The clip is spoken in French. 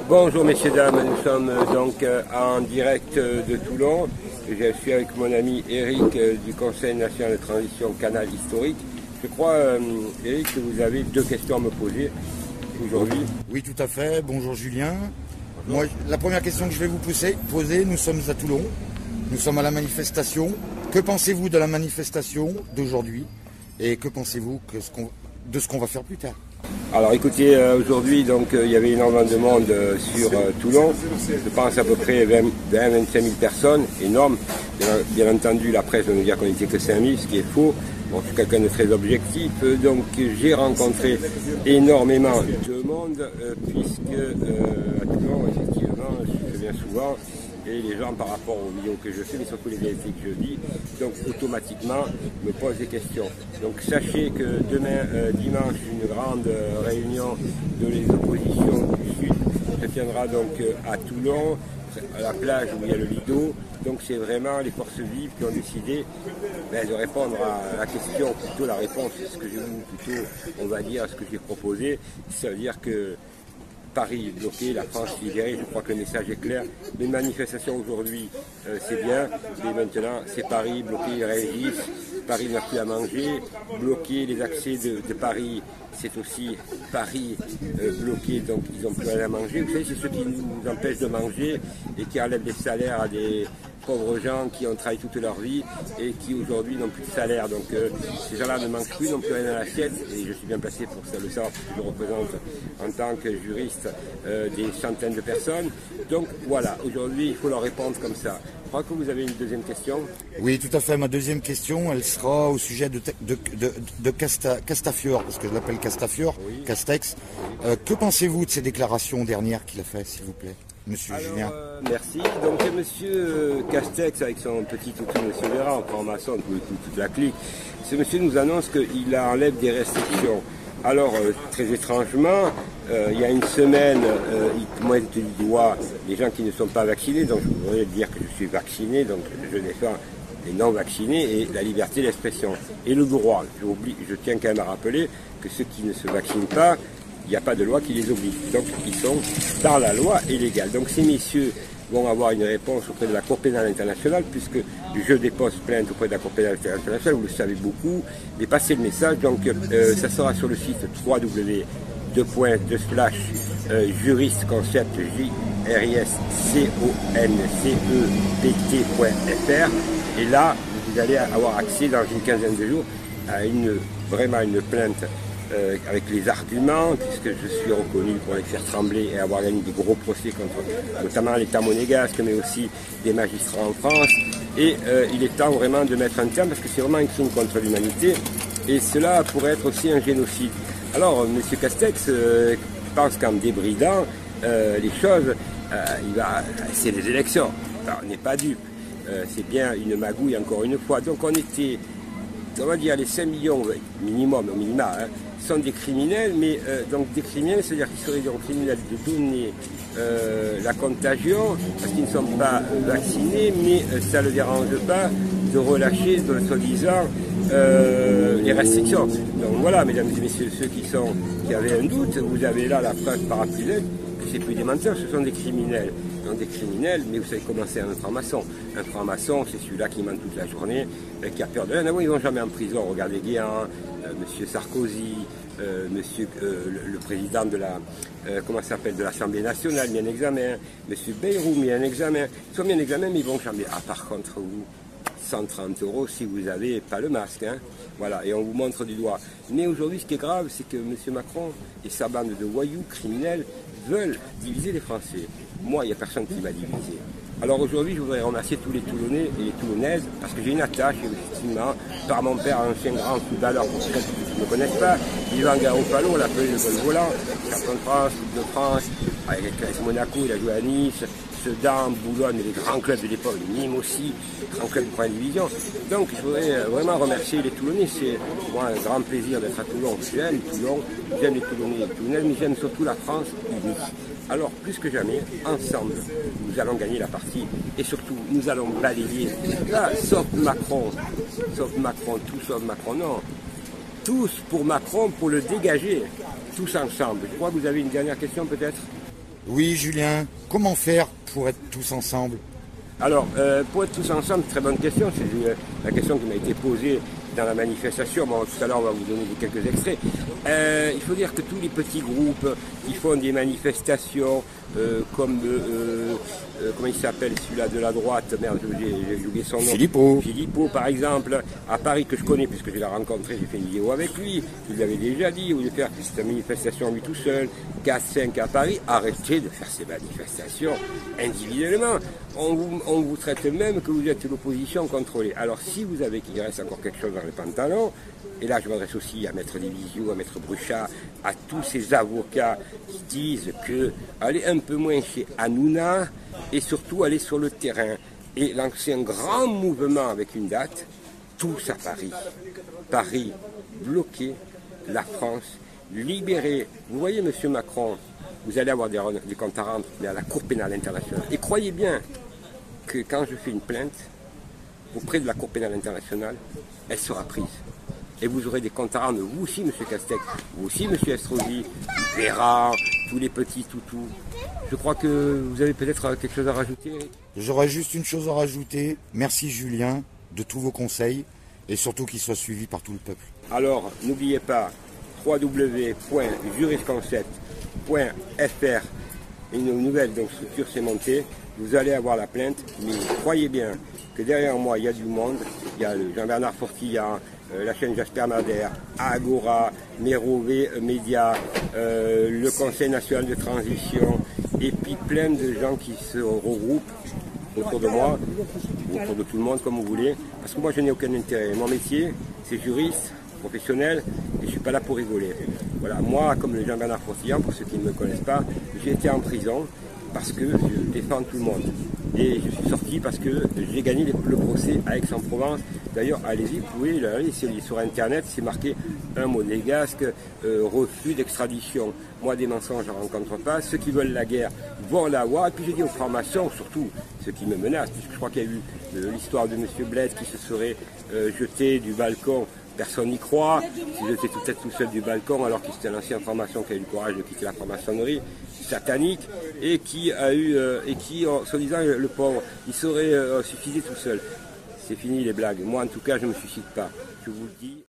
Bonjour messieurs, dames, nous sommes donc en direct de Toulon. Je suis avec mon ami Eric du Conseil national de transition canal historique. Je crois, Eric, que vous avez deux questions à me poser aujourd'hui. Oui, tout à fait. Bonjour Julien. Bonjour. Moi, la première question que je vais vous poser, nous sommes à Toulon. Nous sommes à la manifestation. Que pensez-vous de la manifestation d'aujourd'hui? Et que pensez-vous de ce qu'on va faire plus tard? Alors écoutez, aujourd'hui donc il y avait énormément de monde sur Toulon. Je pense à peu près 20-25 000 personnes, énorme. Bien entendu, la presse va nous dire qu'on n'était que 5 000, ce qui est faux. Bon, je suis quelqu'un de très objectif, donc j'ai rencontré énormément de monde, puisque à Toulon, effectivement, je viens souvent, et les gens par rapport aux vidéos que je fais, mais surtout les vérités que je dis, donc automatiquement me posent des questions. Donc sachez que demain, dimanche, une grande réunion de les oppositions du Sud se tiendra donc à Toulon, à la plage où il y a le Lido. Donc c'est vraiment les forces vives qui ont décidé de répondre à la question, plutôt la réponse, ce que j'ai voulu plutôt, on va dire, à ce que j'ai proposé. Ça veut dire que Paris est bloqué, la France libérée, je crois que le message est clair. Les manifestations aujourd'hui, c'est bien, mais maintenant c'est Paris bloqué, ils réagissent, Paris n'a plus à manger, bloquer les accès de Paris, c'est aussi Paris bloqué, donc ils n'ont plus rien à manger. Vous savez, c'est ceux qui nous empêchent de manger et qui enlèvent des salaires à des pauvres gens qui ont travaillé toute leur vie et qui aujourd'hui n'ont plus de salaire. Donc ces gens-là ne mangent plus, n'ont plus rien à l'assiette, et je suis bien placé pour ça, le savoir, parce que je représente en tant que juriste des centaines de personnes. Donc voilà, aujourd'hui il faut leur répondre comme ça. Je crois que vous avez une deuxième question. Oui, tout à fait. Ma deuxième question, elle sera au sujet de Castafiore, parce que je l'appelle Castafiore, oui. Castex. Que pensez-vous de ces déclarations dernières qu'il a faites, s'il vous plaît, monsieur Julien? Merci. Donc monsieur Castex, avec son petit toutou, monsieur Véran, franc-maçon, toute la clique, ce monsieur nous annonce qu'il enlève des restrictions. Alors, très étrangement, il y a une semaine, il pointe du doigt les gens qui ne sont pas vaccinés, donc je voudrais dire que je suis vacciné, donc je défends les non-vaccinés et la liberté d'expression. Et le droit, je tiens quand même à rappeler que ceux qui ne se vaccinent pas, il n'y a pas de loi qui les oblige. Donc ils sont dans la loi et légal. Donc ces messieurs vont avoir une réponse auprès de la Cour pénale internationale, puisque je dépose plainte auprès de la Cour pénale internationale, vous le savez beaucoup, mais passez le message, donc ça sera sur le site www.juristconcept, juristconcept.fr, et là vous allez avoir accès dans une quinzaine de jours à vraiment une plainte avec les arguments, puisque je suis reconnu pour les faire trembler et avoir gagné des gros procès contre notamment l'État monégasque, mais aussi des magistrats en France. Et il est temps vraiment de mettre un terme, parce que c'est vraiment un crime contre l'humanité, et cela pourrait être aussi un génocide. Alors, M. Castex pense qu'en débridant les choses, c'est les élections. Alors, on n'est pas dupe. C'est bien une magouille, encore une fois. Donc on va dire les 5 millions minimum, au minima, hein, sont des criminels, mais donc des criminels, c'est-à-dire qu'ils seraient donc criminels de donner la contagion, parce qu'ils ne sont pas vaccinés, mais ça ne le dérange pas de relâcher, soi-disant, les restrictions. Donc voilà, mesdames et messieurs, ceux qui avaient un doute, vous avez là la preuve parapluie, que c'est plus des menteurs, ce sont des criminels. Donc des criminels, mais vous savez comment c'est un franc-maçon. Un franc-maçon, c'est celui-là qui ment toute la journée, qui a peur de rien. Ils ne vont jamais en prison. Regardez Guéant, monsieur Sarkozy, monsieur le président de la de l'Assemblée nationale, mis un examen, monsieur Bayrou, mis un examen. Ils sont mis un examen, mais ils vont jamais. Ah, par contre, vous, 130 € si vous n'avez pas le masque. Hein. Voilà, et on vous montre du doigt. Mais aujourd'hui, ce qui est grave, c'est que M. Macron et sa bande de voyous criminels veulent diviser les Français. Moi, il n'y a personne qui m'a divisé. Alors aujourd'hui, je voudrais remercier tous les Toulonnais et les Toulonnaises, parce que j'ai une attache, effectivement, par mon père, ancien grand footballeur, pour ceux qui ne me connaissent pas, Yvan Garoppalo, on l'appelait le vol volant, champion de France, Coupe de France, avec AS Monaco, il a joué à Nice, Sedan, Boulogne, les grands clubs de l'époque, Nîmes aussi, grands clubs de première division. Donc je voudrais vraiment remercier les Toulonnais, c'est moi un grand plaisir d'être à Toulon. J'aime Toulon, j'aime les Toulonnais et les Toulonnaises, mais j'aime surtout la France unie. Alors, plus que jamais, ensemble, nous allons gagner la partie et surtout, nous allons balayer. Là, sauf Macron, tout sauf Macron, non. Tous pour Macron, pour le dégager, tous ensemble. Je crois que vous avez une dernière question peut-être ? Oui, Julien, comment faire pour être tous ensemble? Alors, pour être tous ensemble, très bonne question. C'est la question qui m'a été posée dans la manifestation. Bon, tout à l'heure, on va vous donner quelques extraits. Il faut dire que tous les petits groupes qui font des manifestations, comme comment il s'appelle celui-là de la droite, merde, j'ai oublié son nom. Philippot. Philippot, par exemple, à Paris, que je connais puisque je l'ai rencontré, j'ai fait une vidéo avec lui. Il l'avait déjà dit, vous voulez faire sa manifestation lui tout seul, 4-5 à Paris. Arrêtez de faire ces manifestations individuellement. On vous traite même que vous êtes l'opposition contrôlée. Alors si vous avez qu'il reste encore quelque chose dans les pantalons, et là je m'adresse aussi à Maître Divisio, à Maître Bruchat, à tous ces avocats qui disent que aller un peu moins chez Hanouna et surtout aller sur le terrain et lancer un grand mouvement avec une date, tous à Paris. Paris bloqué, la France libérée. Vous voyez Monsieur Macron, vous allez avoir des comptes à rendre, mais à la Cour pénale internationale. Et croyez bien que quand je fais une plainte auprès de la Cour pénale internationale, elle sera prise. Et vous aurez des comptes à rendre, vous aussi, Monsieur Castex, vous aussi, Monsieur Estrosi, Véran, tous les petits toutous. Je crois que vous avez peut-être quelque chose à rajouter, Eric. J'aurais juste une chose à rajouter. Merci Julien de tous vos conseils et surtout qu'ils soient suivis par tout le peuple. Alors, n'oubliez pas, www.jurisconcept.fr, une nouvelle structure s'est montée. Vous allez avoir la plainte, mais croyez bien que derrière moi, il y a du monde. Il y a Jean-Bernard Fortillan, la chaîne Jasper Madère, Agora, Mérovée Média, le Conseil national de transition, et puis plein de gens qui se regroupent autour de moi, autour de tout le monde, comme vous voulez, parce que moi, je n'ai aucun intérêt. Mon métier, c'est juriste, professionnel, et je ne suis pas là pour rigoler. Voilà, moi, comme le Jean-Bernard Fortillan, pour ceux qui ne me connaissent pas, j'ai été en prison parce que je défends tout le monde. Et je suis sorti parce que j'ai gagné le procès à Aix-en-Provence. D'ailleurs, allez-y, vous pouvez aller sur Internet, c'est marqué un monégasque, refus d'extradition. Moi, des mensonges, je ne rencontre pas. Ceux qui veulent la guerre vont l'avoir. Et puis, j'ai dit aux francs-maçons, surtout ceux qui me menacent, puisque je crois qu'il y a eu l'histoire de M. Blaise qui se serait jeté du balcon. Personne n'y croit. Il était peut-être tout seul du balcon alors qu'il était un ancien franc-maçon qui a eu le courage de quitter la franc-maçonnerie satanique et qui a eu, soi-disant, le pauvre, il serait suffisé tout seul. C'est fini les blagues. Moi, en tout cas, je ne me suicide pas. Je vous le dis.